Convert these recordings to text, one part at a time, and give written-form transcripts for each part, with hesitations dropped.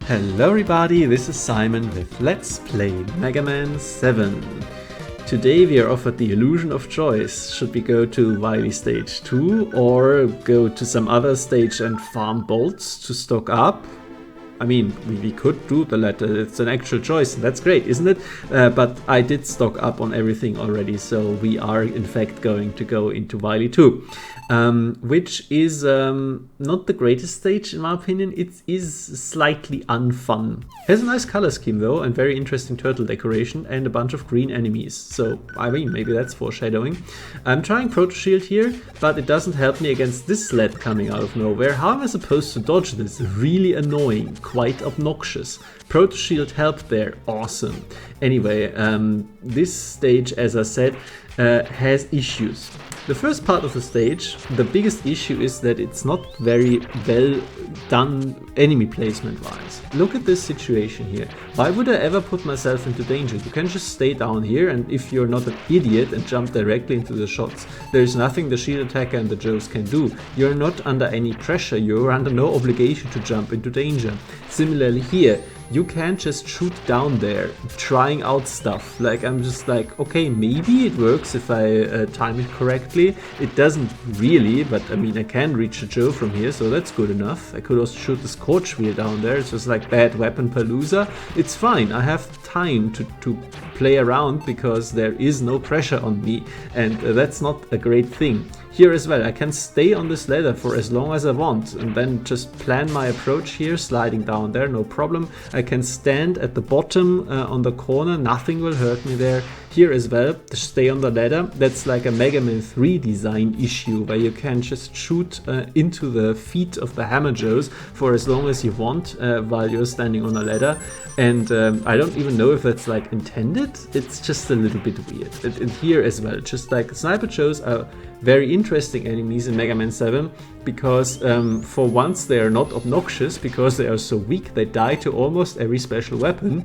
Hello everybody, this is Simon with Let's Play Mega Man 7. Today we are offered the illusion of choice. Should we go to Wily stage 2 or go to some other stage and farm bolts to stock up? I mean, we could do the latter, it's an actual choice, and that's great, isn't it? But I did stock up on everything already, so we are in fact going to go into Wily 2. Which is not the greatest stage in my opinion. It is slightly unfun. Has a nice color scheme though, and very interesting turtle decoration, and a bunch of green enemies. So, I mean, maybe that's foreshadowing. I'm trying Proto Shield here, but it doesn't help me against this sled coming out of nowhere. How am I supposed to dodge this? Really annoying, quite obnoxious. Proto Shield helped there, awesome. Anyway, this stage, as I said, has issues. The first part of the stage, the biggest issue is that it's not very well done enemy placement wise. Look at this situation here. Why would I ever put myself into danger? You can just stay down here, and if you're not an idiot and jump directly into the shots, there's nothing the shield attacker and the Joes can do. You're not under any pressure, you're under no obligation to jump into danger. Similarly here, you can't just shoot down there, trying out stuff. Like, I'm just like, okay, maybe it works if I time it correctly. It doesn't really, but I mean, I can reach a Joe from here, so that's good enough. I could also shoot the Scorch Wheel down there. It's just like bad weapon palooza. It's fine, I have time to play around because there is no pressure on me, and that's not a great thing. Here as well, I can stay on this ladder for as long as I want and then just plan my approach here, sliding down there, no problem. I can stand at the bottom on the corner, nothing will hurt me there. Here as well, to stay on the ladder, that's like a Mega Man 3 design issue where you can just shoot into the feet of the Hammer Joes for as long as you want while you're standing on a ladder. And I don't even know if that's like intended, it's just a little bit weird. And here as well, just like Sniper Joes are very interesting enemies in Mega Man 7 because for once they are not obnoxious because they are so weak, they die to almost every special weapon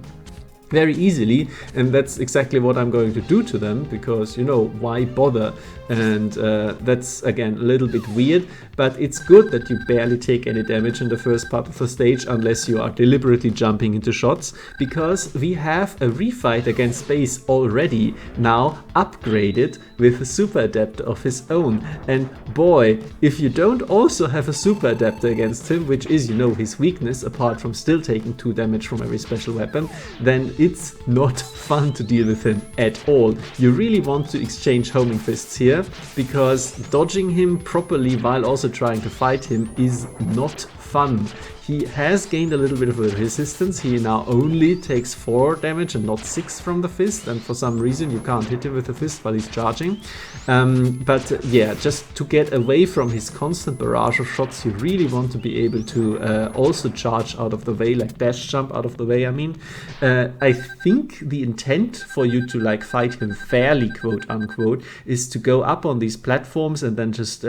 very easily, and that's exactly what I'm going to do to them because, you know, why bother? And that's again a little bit weird, but it's good that you barely take any damage in the first part of the stage unless you are deliberately jumping into shots, because we have a refight against Space already now upgraded with a super adapter of his own. And boy, if you don't also have a super adapter against him, which is, you know, his weakness apart from still taking 2 damage from every special weapon, then it's not fun to deal with him at all. You really want to exchange homing fists here, because dodging him properly while also trying to fight him is not fun. He has gained a little bit of a resistance. He now only takes 4 damage and not 6 from the fist, and for some reason you can't hit him with the fist while he's charging. But yeah, just to get away from his constant barrage of shots, you really want to be able to also charge out of the way, like dash jump out of the way, I mean. I think the intent for you to like fight him fairly, quote unquote, is to go up on these platforms and then just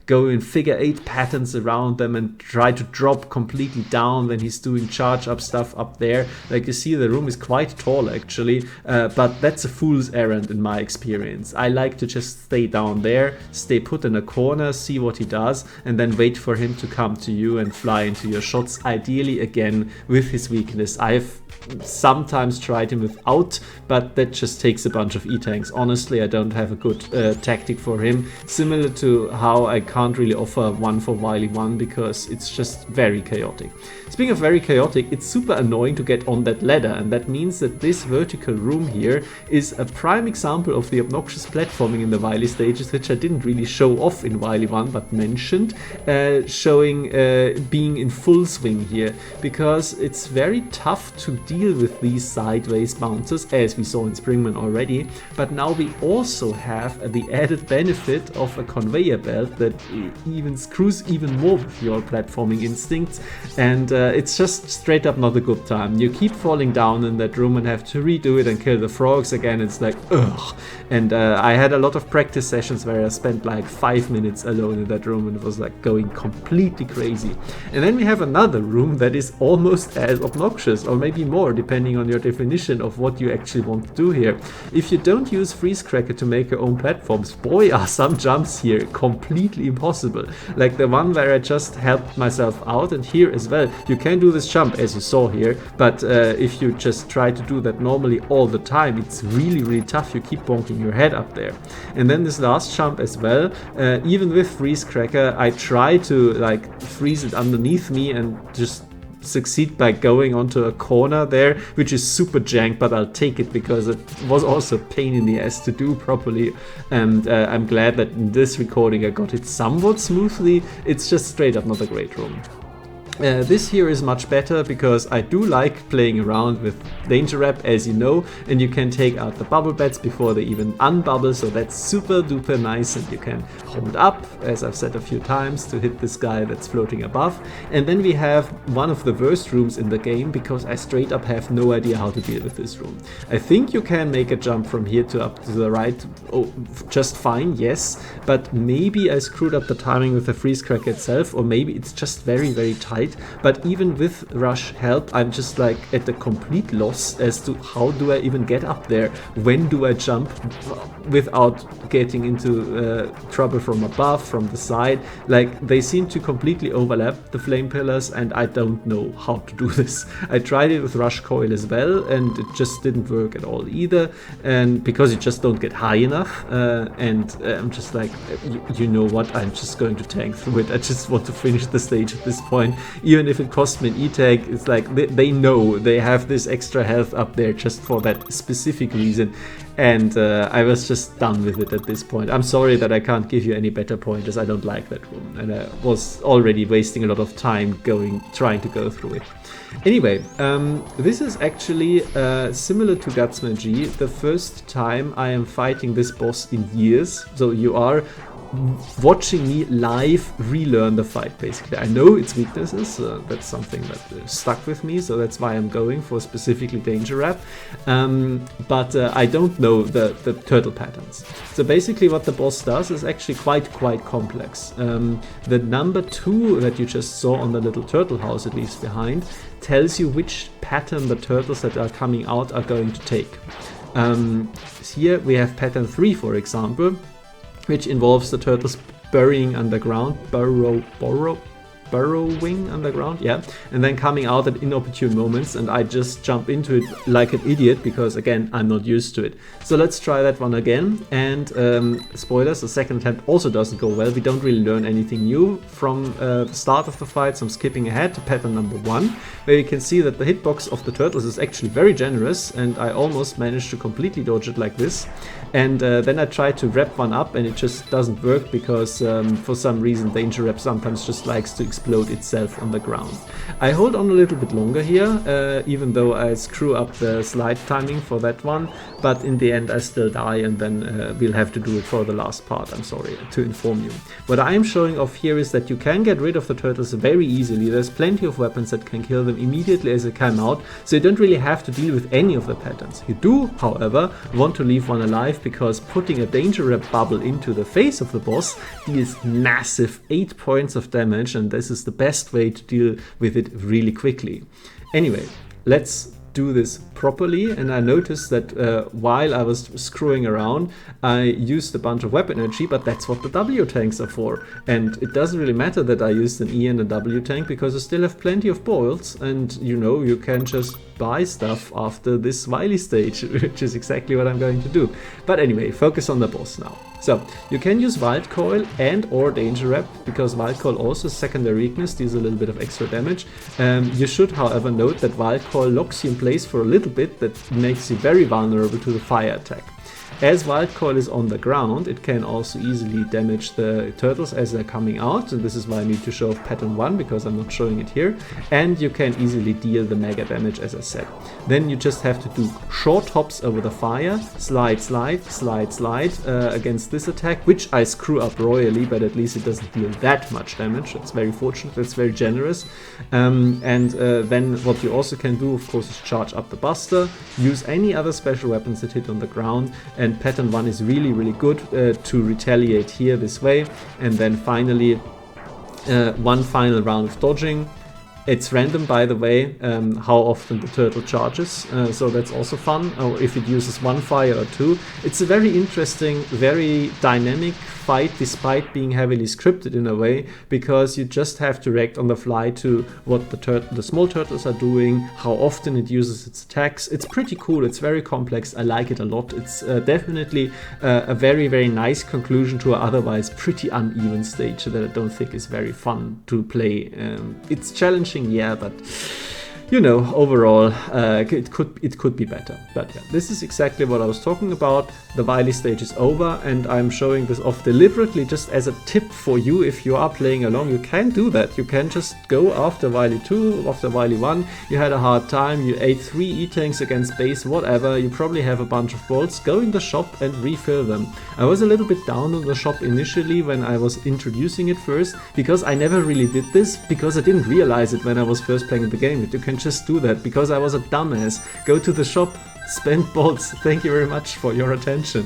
go in figure 8 patterns around them and try to drop completely down when he's doing charge up stuff up there. Like you see, the room is quite tall actually, but that's a fool's errand in my experience. I like to just stay down there, stay put in a corner, see what he does, and then wait for him to come to you and fly into your shots, ideally again with his weakness. I've sometimes tried him without, but that just takes a bunch of E-tanks. Honestly, I don't have a good tactic for him, similar to how I can't really offer one for Wily 1 because it's just very chaotic. Speaking of very chaotic, it's super annoying to get on that ladder, and that means that this vertical room here is a prime example of the obnoxious platforming in the Wily stages, which I didn't really show off in Wily 1 but mentioned, showing being in full swing here, because it's very tough to deal with these sideways bounces, as we saw in Springman already, but now we also have the added benefit of a conveyor belt that even screws even more with your platforming instincts, and it's just straight up not a good time. You keep falling down in that room and have to redo it and kill the frogs again. It's like, ugh. And I had a lot of practice sessions where I spent like 5 minutes alone in that room and it was like going completely crazy. And then we have another room that is almost as obnoxious, or maybe more, depending on your definition of what you actually want to do here. If you don't use Freeze Cracker to make your own platforms, boy, are some jumps here completely impossible. Like the one where I just helped myself out, and here here as well. You can do this jump as you saw here, but if you just try to do that normally all the time, it's really, really tough. You keep bonking your head up there. And then this last jump as well, even with Freeze Cracker, I try to like freeze it underneath me and just succeed by going onto a corner there, which is super jank, but I'll take it because it was also a pain in the ass to do properly, and I'm glad that in this recording I got it somewhat smoothly. It's just straight up not a great room. This here is much better because I do like playing around with Danger Wrap, as you know, and you can take out the bubble bats before they even unbubble, so that's super duper nice, and you can hold up, as I've said a few times, to hit this guy that's floating above. And then we have one of the worst rooms in the game because I straight up have no idea how to deal with this room. I think you can make a jump from here to up to the right, just fine, yes, but maybe I screwed up the timing with the Freeze Cracker itself, or maybe it's just very, very tight. But even with Rush help, I'm just like at a complete loss as to how do I even get up there? When do I jump without getting into trouble from above, from the side? Like, they seem to completely overlap the flame pillars, and I don't know how to do this. I tried it with Rush Coil as well, and it just didn't work at all either, and because you just don't get high enough, and I'm just like, you know what, I'm just going to tank through it. I just want to finish the stage at this point. Even if it costs me an E-tag, it's like they know they have this extra health up there just for that specific reason. And I was just done with it at this point. I'm sorry that I can't give you any better pointers. I don't like that room. And I was already wasting a lot of time trying to go through it. Anyway, this is actually similar to Gutsman G, the first time I am fighting this boss in years. So you are watching me live relearn the fight, basically. I know its weaknesses, that's something that stuck with me, so that's why I'm going for specifically Danger Wrap, but I don't know the turtle patterns. So basically what the boss does is actually quite complex. The number 2 that you just saw on the little turtle house it leaves behind tells you which pattern the turtles that are coming out are going to take. Here we have pattern 3, for example, which involves the turtles burying underground, burrowing underground, yeah, and then coming out at inopportune moments, and I just jump into it like an idiot because, again, I'm not used to it. So let's try that one again, and spoilers, the second attempt also doesn't go well. We don't really learn anything new from the start of the fight, so I'm skipping ahead to pattern number 1, where you can see that the hitbox of the turtles is actually very generous, and I almost managed to completely dodge it like this. And then I tried to wrap one up, and it just doesn't work because for some reason Danger Wrap sometimes just likes to explode itself on the ground. I hold on a little bit longer here, even though I screw up the slide timing for that one, but in the end I still die, and then we'll have to do it for the last part, I'm sorry to inform you. What I am showing off here is that you can get rid of the turtles very easily. There's plenty of weapons that can kill them immediately as they come out, so you don't really have to deal with any of the patterns. You do, however, want to leave one alive, because putting a Danger Wrap bubble into the face of the boss deals massive 8 points of damage, and this is the best way to deal with it really quickly. Anyway, let's do this properly, and I noticed that while I was screwing around, I used a bunch of weapon energy, but that's what the W tanks are for. And it doesn't really matter that I used an E and a W tank, because I still have plenty of boils, and you know, you can just buy stuff after this Wily stage, which is exactly what I'm going to do. But anyway, focus on the boss now. So, you can use Wild Coil and or Danger Wrap, because Wild Coil also has secondary weakness, deals a little bit of extra damage. You should, however, note that Wild Coil locks you in place for a little bit, that makes you very vulnerable to the fire attack. As Wild Coil is on the ground, it can also easily damage the turtles as they're coming out, and this is why I need to show off pattern 1, because I'm not showing it here, and you can easily deal the mega damage, as I said. Then you just have to do short hops over the fire, slide, slide, slide, slide against this attack, which I screw up royally, but at least it doesn't deal that much damage. That's very fortunate, that's very generous. Then what you also can do, of course, is charge up the Buster, use any other special weapons that hit on the ground, and pattern 1 is really good to retaliate here this way. And then finally one final round of dodging, It's random, by the way, how often the turtle charges, so that's also fun, or if it uses one fire or two. It's a very interesting, very dynamic fight, despite being heavily scripted in a way, because you just have to react on the fly to what the small turtles are doing, how often it uses its attacks. It's pretty cool, it's very complex, I like it a lot. It's definitely a very, very nice conclusion to an otherwise pretty uneven stage that I don't think is very fun to play. It's challenging, yeah, but you know, overall, it could be better. But yeah, this is exactly what I was talking about. The Wily stage is over, and I'm showing this off deliberately just as a tip for you. If you are playing along, you can do that. You can just go after Wily 2, after Wily 1. You had a hard time, you ate 3 E-tanks against base, whatever. You probably have a bunch of bolts. Go in the shop and refill them. I was a little bit down on the shop initially when I was introducing it first, because I never really did this, because I didn't realize it when I was first playing the game. You can just do that, because I was a dumbass. Go to the shop, spend bolts. Thank you very much for your attention.